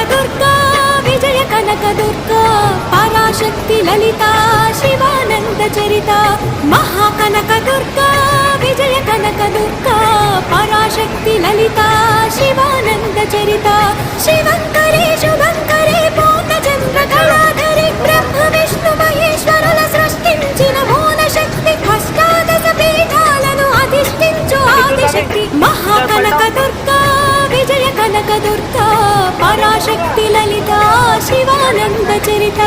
దుర్గా విజయ కనక దుర్గా పరాశక్తి లలిత శివానంద చరిత మహాకనక దుర్గా విజయ కనక దుర్గా పరాశక్తి లలిత శివానంద చరిత శివంకరే శుభంకరే పూర్ణచంద్ర కళాధరి బ్రహ్మ విష్ణు మహేశ్వరుల సృష్టించిన మూల శక్తి అష్టాదశ పీఠాలను అధిష్ఠించు ఆదిశక్తి మహాకనక దుర్గా విజయ కనక దుర్గా పరాశక్తి లలిత శివానంద చరిత